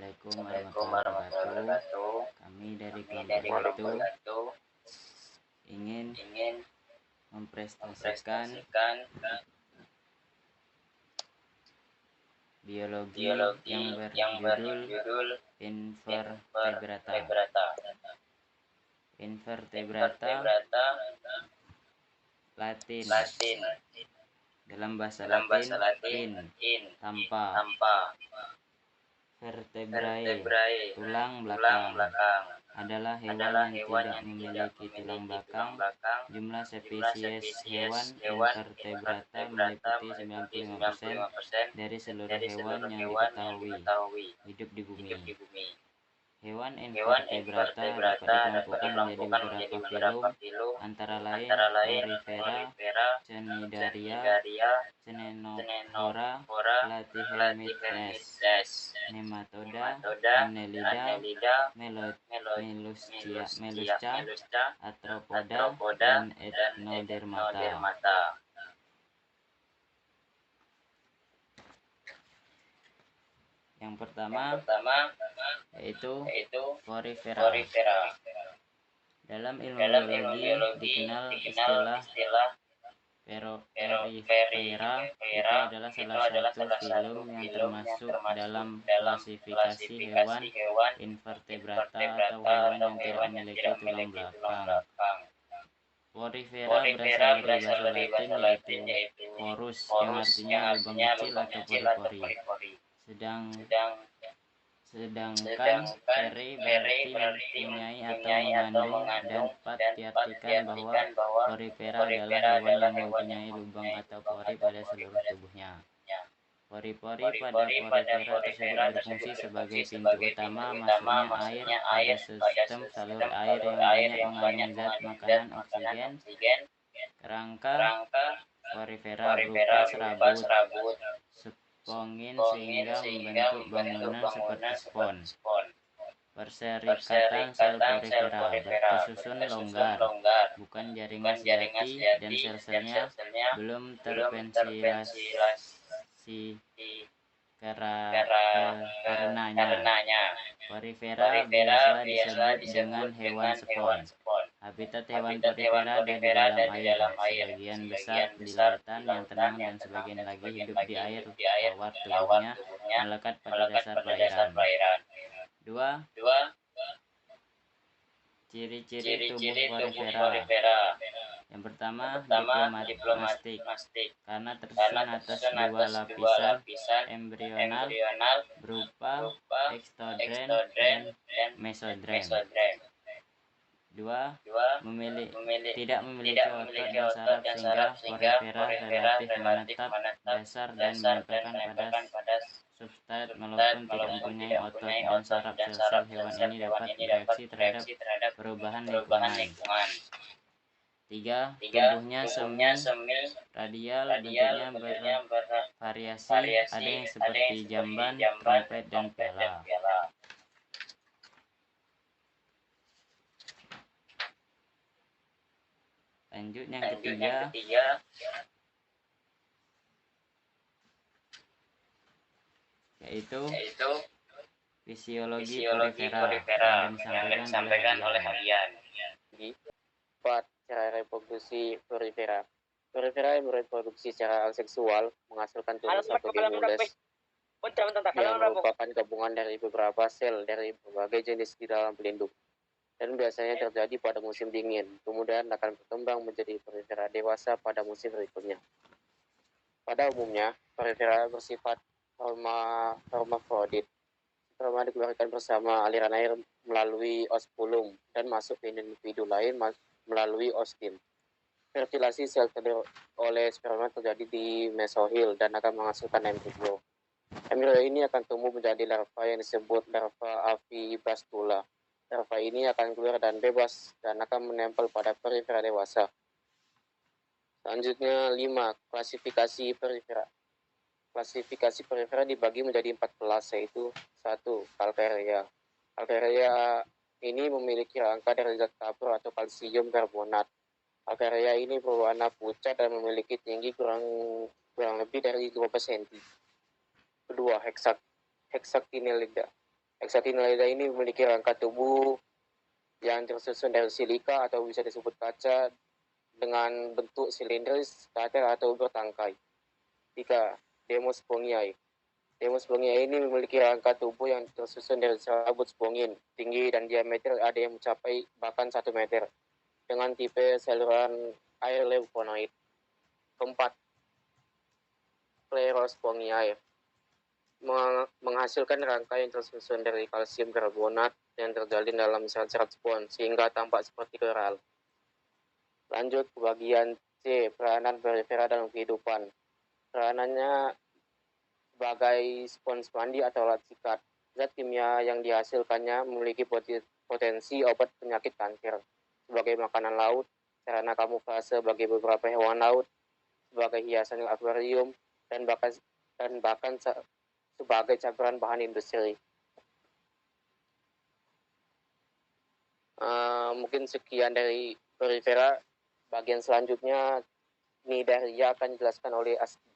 Assalamualaikum warahmatullahi wabarakatuh. Kami dari kelompok itu ingin mempresentasikan biologi yang berjudul invertebrata. Invertebrata Latin. Dalam bahasa Latin tanpa. Vertebrae tulang belakang adalah hewan yang tidak memiliki tulang belakang. Jumlah spesies hewan invertebrata meliputi 95% dari seluruh hewan yang diketahui hidup di bumi. Hewan invertebrata dapat dikelompokkan menjadi beberapa filum, antara lain Porifera, Cnidaria, Ctenophora, Platyhelminthes, Nematoda, Annelida, Melusca, Arthropoda, dan Echinodermata. Yang pertama yaitu Porifera. Dalam ilmu biologi dikenal istilah Porifera. Itu adalah salah satu filum yang termasuk dalam klasifikasi hewan invertebrata atau hewan yang tidak memiliki tulang belakang. Porifera berasal dari bahasa Latin yaitu porus, yang artinya lubang kecil atau pori-pori. Sedangkan ferae berarti mempunyai atau mengandung, dan dapat diartikan bahwa porifera adalah hewan yang mempunyai lubang atau pori pada seluruh tubuhnya. Pori-pori pada porifera tersebut berfungsi sebagai pintu utama masuknya air pada sistem salur air yang banyak mengandung zat makanan oksigen. Kerangka porifera berupa serabut spongin sehingga membentuk bangunan seperti spons. Perserikatan sel porifera tersusun longgar, bukan jaringan sejati, dan sel-selnya belum terventilasi. Karenanya porifera biasa disebut dengan hewan spons. Habitat hewan porifera ada di dalam air, sebagian besar di lautan yang tenang dan sebagian lagi hidup di air tawar. Tubuhnya melekat pada dasar perairan. 2. Ciri-ciri tubuh porifera. Yang pertama, diplomatik, karena tersusun atas dua lapisan embrional berupa ekstrodrem dan mesodrem. 2. Tidak memiliki otot dan saraf, sehingga porifera relatif menetap dasar dan menempelkan pada substrat. Walaupun tidak mempunyai otot dan saraf, sel-sel hewan ini dapat bereaksi terhadap perubahan lingkungan. 3. Tubuhnya semi radial, bentuknya bervariasi, ada yang seperti jamban, trompet, dan piala. Lanjut yang ketiga, yaitu fisiologi porifera yang disampaikan oleh Hadian. 4. Cara reproduksi porifera. Porifera bereproduksi secara aseksual, menghasilkan telur satu bimules yang merupakan gabungan dari beberapa sel dari berbagai jenis di dalam pelindung, dan biasanya terjadi pada musim dingin. Kemudian akan berkembang menjadi porifera dewasa pada musim berikutnya. Pada umumnya, porifera bersifat hermafrodit. Sperma dikeluarkan bersama aliran air melalui ospulum dan masuk ke individu lain melalui ostim. Fertilasi sel telur oleh sperma terjadi di mesohil dan akan menghasilkan embrio. Embrio ini akan tumbuh menjadi larva yang disebut larva avibastula. Larva ini akan keluar dan bebas dan akan menempel pada porifera dewasa. Selanjutnya 5. Klasifikasi porifera. Klasifikasi porifera dibagi menjadi 4 kelas, yaitu 1. Calcarea. Calcarea ini memiliki rangka dari zat kapur atau kalsium karbonat. Calcarea ini berwarna pucat dan memiliki tinggi kurang lebih dari 12 cm. Kedua, Hexactinellida. Hexatinellida ini memiliki rangka tubuh yang tersusun dari silika atau bisa disebut kaca dengan bentuk silindris, datar atau bertangkai. 3. Demospongiae. Demospongiae ini memiliki rangka tubuh yang tersusun dari serabut spongin, tinggi dan diameter ada yang mencapai bahkan 1 meter, dengan tipe saluran air leukophonoid. 4. Sclerospongiae menghasilkan rangka yang tersusun dari kalsium karbonat yang terjalin dalam serat-serat spon sehingga tampak seperti koral. Lanjut ke bagian C, peranan perifera dalam kehidupan. Peranannya sebagai spons mandi atau alat sikat. Zat kimia yang dihasilkannya memiliki potensi obat penyakit kanker sebagai makanan laut, sarana kamuflase bagi beberapa hewan laut, sebagai hiasan akuarium, dan bahkan sebagai campuran bahan industri. Mungkin sekian dari perifera. Bagian selanjutnya Cnidaria akan dijelaskan oleh Aski.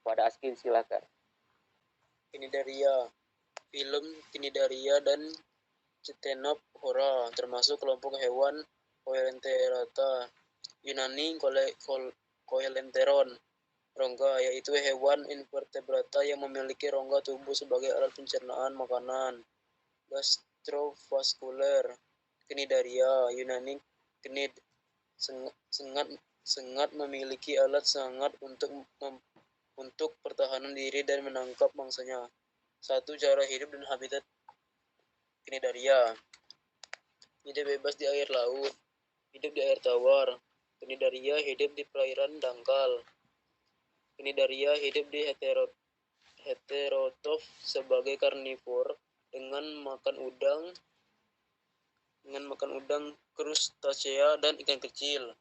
Pada Aski silakan. Cnidaria, film Cnidaria dan Ctenophora termasuk kelompok hewan Coelenterata, Yunani Coelenteron, rongga, yaitu hewan invertebrata yang memiliki rongga tubuh sebagai alat pencernaan makanan. Gastrovaskuler, Cnidaria, Yunani Cnid, sengat memiliki alat sengat untuk pertahanan diri dan menangkap mangsanya. 1. Cara hidup dan habitat Cnidaria. Hidup bebas di air laut, hidup di air tawar. Cnidaria hidup di perairan dangkal. Cnidaria hidup di heterotrof sebagai karnivor dengan makan udang, krustacea, dan ikan kecil.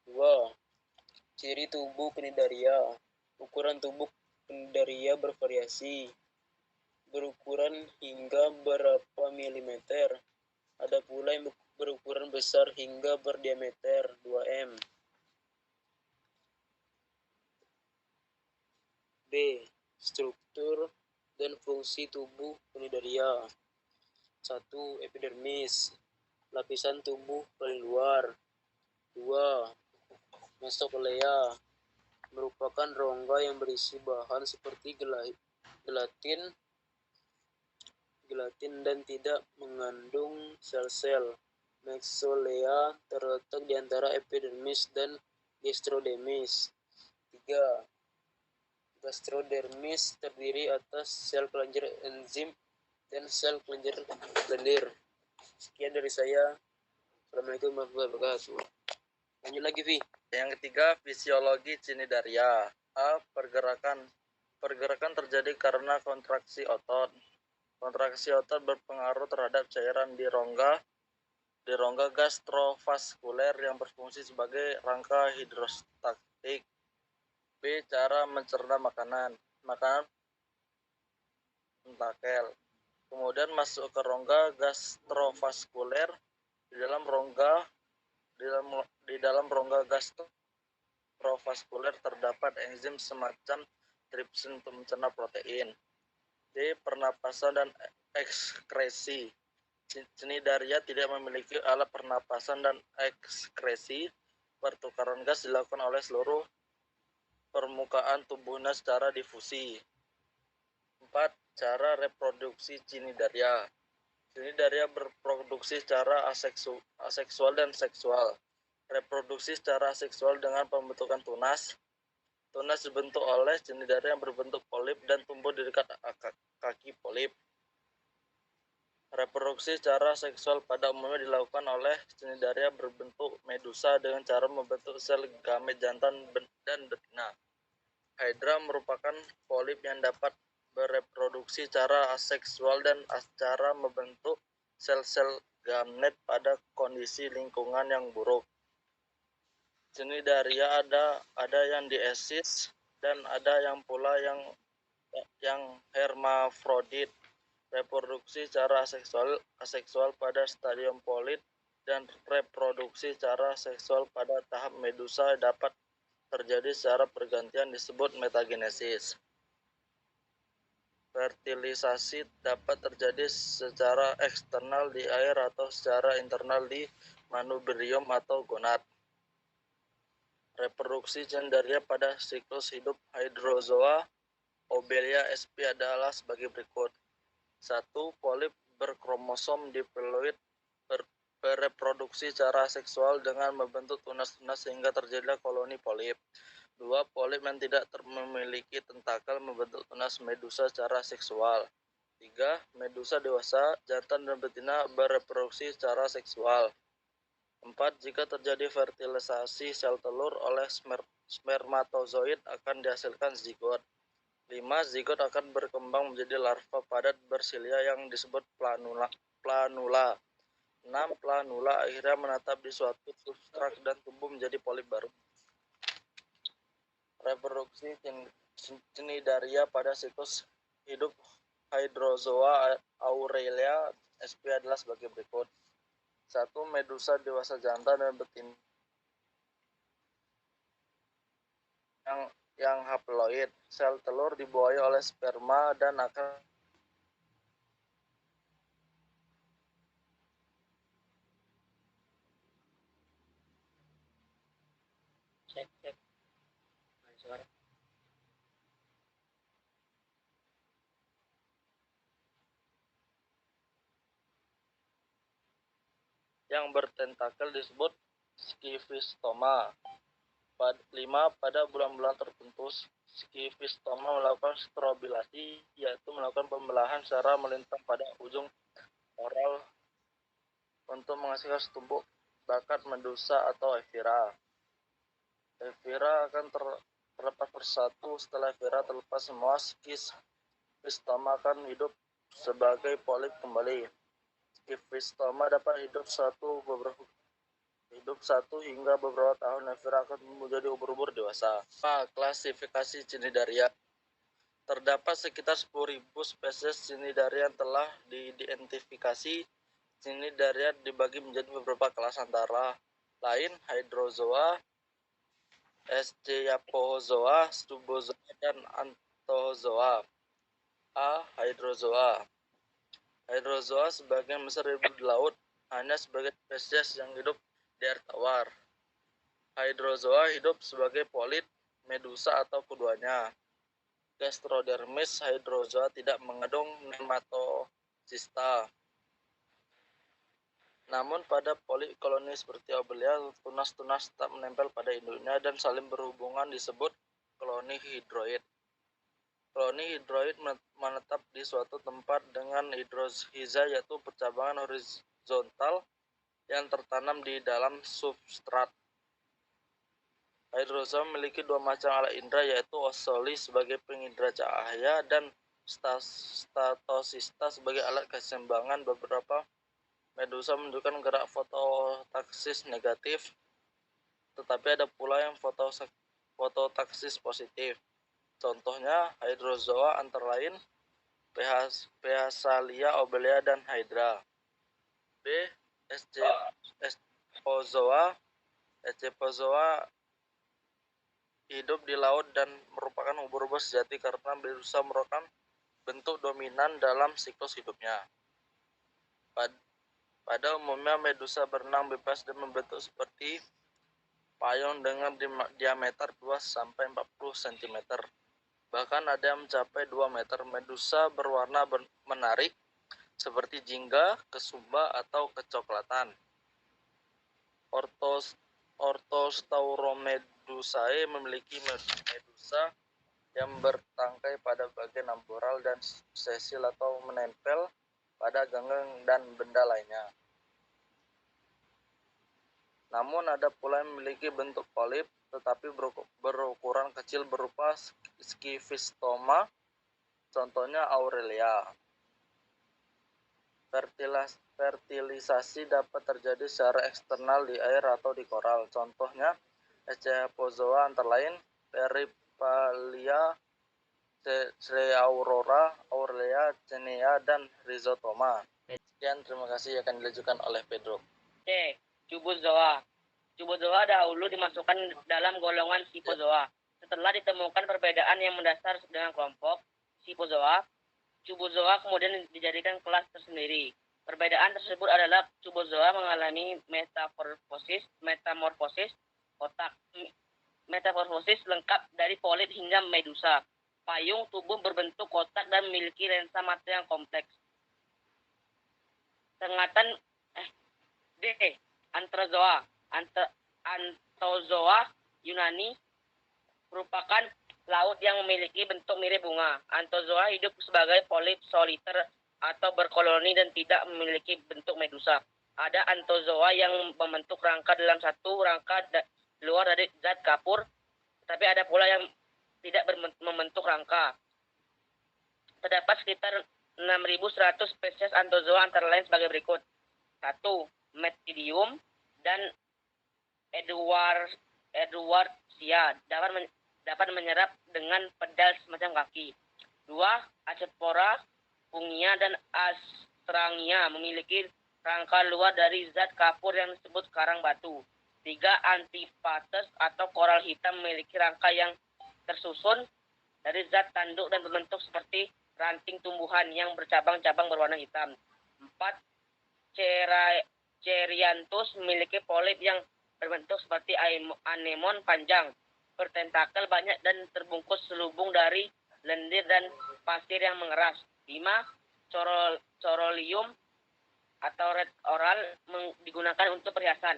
2. Ciri tubuh Cnidaria. Ukuran tubuh Cnidaria bervariasi, berukuran hingga berapa milimeter. Ada pula yang berukuran besar hingga berdiameter 2 m. B. Struktur dan fungsi tubuh Cnidaria. 1. Epidermis, lapisan tubuh paling luar. 2. Mesoglea, merupakan rongga yang berisi bahan seperti gelatin dan tidak mengandung sel-sel. Mesoglea terletak di antara epidermis dan gastrodermis. 3. Gastrodermis terdiri atas sel kelenjar enzim dan sel kelenjar lendir. Sekian dari saya. Assalamualaikum warahmatullahi wabarakatuh. Lanjut lagi, Vi. Yang ketiga, fisiologi Cnidaria. A. Pergerakan terjadi karena kontraksi otot. Kontraksi otot berpengaruh terhadap cairan di rongga gastrovaskuler yang berfungsi sebagai rangka hidrostatik. B. Cara mencerna makanan pentakel. Kemudian masuk ke rongga gastrovaskuler. Di dalam rongga gastrovaskuler terdapat enzim semacam tripsin untuk mencerna protein. D. Pernapasan dan ekskresi. Cnidaria tidak memiliki alat pernapasan dan ekskresi. Pertukaran gas dilakukan oleh seluruh permukaan tubuhnya secara difusi. 4. Cara reproduksi Cnidaria. Cnidaria berproduksi secara aseksual dan seksual. Reproduksi secara aseksual dengan pembentukan tunas. Tunas dibentuk oleh Cnidaria yang berbentuk polip dan tumbuh di dekat kaki polip. Reproduksi secara seksual pada umumnya dilakukan oleh Cnidaria berbentuk medusa dengan cara membentuk sel gamet jantan dan betina. Hydra merupakan polip yang dapat bereproduksi secara aseksual dan cara membentuk sel-sel gamet pada kondisi lingkungan yang buruk. Cnidaria ada yang diesis dan ada yang pula yang hermafrodit. Reproduksi secara aseksual pada stadium polip dan reproduksi secara seksual pada tahap medusa dapat terjadi secara bergantian disebut metagenesis. Fertilisasi dapat terjadi secara eksternal di air atau secara internal di manubrium atau gonad. Reproduksi Cnidaria pada siklus hidup hydrozoa Obelia sp adalah sebagai berikut. 1. Polip berkromosom diploid bereproduksi secara seksual dengan membentuk tunas-tunas sehingga terjadilah koloni polip. 2. Polip yang tidak memiliki tentakel membentuk tunas medusa secara seksual. 3. Medusa dewasa, jantan dan betina bereproduksi secara seksual. 4. Jika terjadi fertilisasi sel telur oleh spermatozoid akan dihasilkan zigot. 5. Zigot akan berkembang menjadi larva padat bersilia yang disebut planula. 6. Planula akhirnya menetap di suatu substrat dan tumbuh menjadi polip baru. Reproduksi Cnidaria pada siklus hidup Hydrozoa Aurelia sp adalah sebagai berikut. 1. Medusa dewasa jantan dan betina yang haploid. Sel telur dibuahi oleh sperma dan akan Cek. Suara. yang bertentakel disebut skifistoma. 5. Pada bulan-bulan tertentu, skifistoma melakukan strobilasi, yaitu melakukan pembelahan secara melintang pada ujung oral untuk menghasilkan setumpuk bakat medusa atau evira. Evira akan terlepas persatu. Setelah evira terlepas semua, skifistoma akan hidup sebagai polip kembali. Skifistoma dapat hidup 1 hingga beberapa tahun. Evira akan menjadi ubur-ubur dewasa. Klasifikasi Cnidaria. Terdapat sekitar 10.000 spesies Cnidaria yang telah diidentifikasi. Cnidaria dibagi menjadi beberapa kelas antara lain Hydrozoa, Scyphozoa, Scubozoa, dan Anthozoa. A. Hydrozoa. Hydrozoa sebagian besar hidup di laut, hanya sebagian spesies yang hidup di air tawar. Hydrozoa hidup sebagai polip, medusa, atau keduanya. Gastrodermis Hydrozoa tidak mengandung nematocysta. Namun pada polip koloni seperti Obelia, tunas-tunas tetap menempel pada induknya dan saling berhubungan disebut koloni hidroid. Koloni hidroid menetap di suatu tempat dengan hidrohiza, yaitu percabangan horizontal yang tertanam di dalam substrat. Hydrozoa memiliki 2 macam alat indera, yaitu osoli sebagai pengindera cahaya dan statosista sebagai alat keseimbangan. Beberapa medusa menunjukkan gerak fototaksis negatif, tetapi ada pula yang fototaksis positif. Contohnya hydrozoa antara lain Phasalia, Obelia, dan Hydra. B. Scyphozoa. Scyphozoa hidup di laut dan merupakan ubur-ubur sejati karena medusa merupakan bentuk dominan dalam siklus hidupnya. Pada umumnya medusa berenang bebas dan membentuk seperti payung dengan diameter 2-40 cm. Bahkan ada yang mencapai 2 meter. Medusa berwarna menarik seperti jingga, kesumba, atau kecoklatan. Orthostauromedusae memiliki medusa yang bertangkai pada bagian amboral dan sesil atau menempel pada ganggang dan benda lainnya. Namun ada pula yang memiliki bentuk polip tetapi berukuran kecil berupa Scyphistoma, contohnya Aurelia. Fertilisasi dapat terjadi secara eksternal di air atau di koral. Contohnya Scyphozoa antara lain Peripalia, Aurora, Aurelia, Cnea, dan Rhizotoma. Sekian, terima kasih, akan dilanjutkan oleh Pedro. C. Cubozoa. Cubozoa dahulu dimasukkan dalam golongan Scyphozoa. Setelah ditemukan perbedaan yang mendasar dengan kelompok Scyphozoa, Cubozoa kemudian dijadikan kelas tersendiri. Perbedaan tersebut adalah Cubozoa mengalami metamorfosis otak. Metamorfosis lengkap dari polip hingga medusa. Payung tubuh berbentuk kotak dan memiliki lensa mata yang kompleks. Sengatan D. Antrozoa. Antozoa Yunani merupakan laut yang memiliki bentuk mirip bunga. Antozoa hidup sebagai polip soliter atau berkoloni dan tidak memiliki bentuk medusa. Ada antozoa yang membentuk rangka dalam satu rangka luar dari zat kapur, tapi ada pula yang tidak membentuk rangka. Terdapat sekitar 6.100 spesies antozoa antara lain sebagai berikut. 1. Methidium dan Edwardsia dapat menyerap dengan pedal semacam kaki. 2. Acepora, Fungia, dan Astrangia memiliki rangka luar dari zat kapur yang disebut karang batu. 3. Antiphates atau koral hitam memiliki rangka yang tersusun dari zat tanduk dan berbentuk seperti ranting tumbuhan yang bercabang-cabang berwarna hitam. 4. Cerianthus memiliki polip yang berbentuk seperti anemon panjang, bertentakel banyak dan terbungkus selubung dari lendir dan pasir yang mengeras. 5. Corolium atau red oral digunakan untuk perhiasan.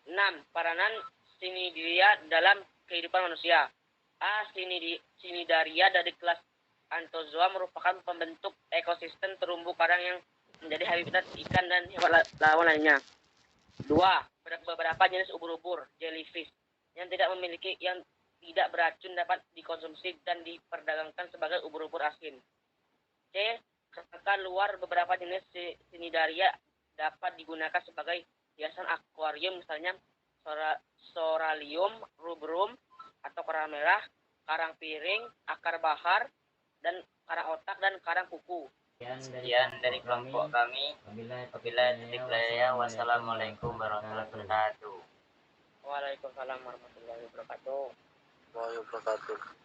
6. Peranan Cnidaria dalam kehidupan manusia. A. Cnidaria dari kelas Anthozoa merupakan pembentuk ekosistem terumbu karang yang menjadi habitat ikan dan hewan lawan lainnya. 2. Beberapa jenis ubur-ubur, jellyfish, yang tidak beracun dapat dikonsumsi dan diperdagangkan sebagai ubur-ubur asin. C. Rangka luar beberapa jenis Cnidaria dapat digunakan sebagai hiasan akuarium, misalnya Soralium rubrum atau karang merah, karang piring, akar bahar, dan karang otak dan karang kuku. Sekian dari kelompok kami. Apabila titik layar, wassalamualaikum warahmatullahi wabarakatuh. Waalaikumsalam warahmatullahi wabarakatuh. Wabarakatuh.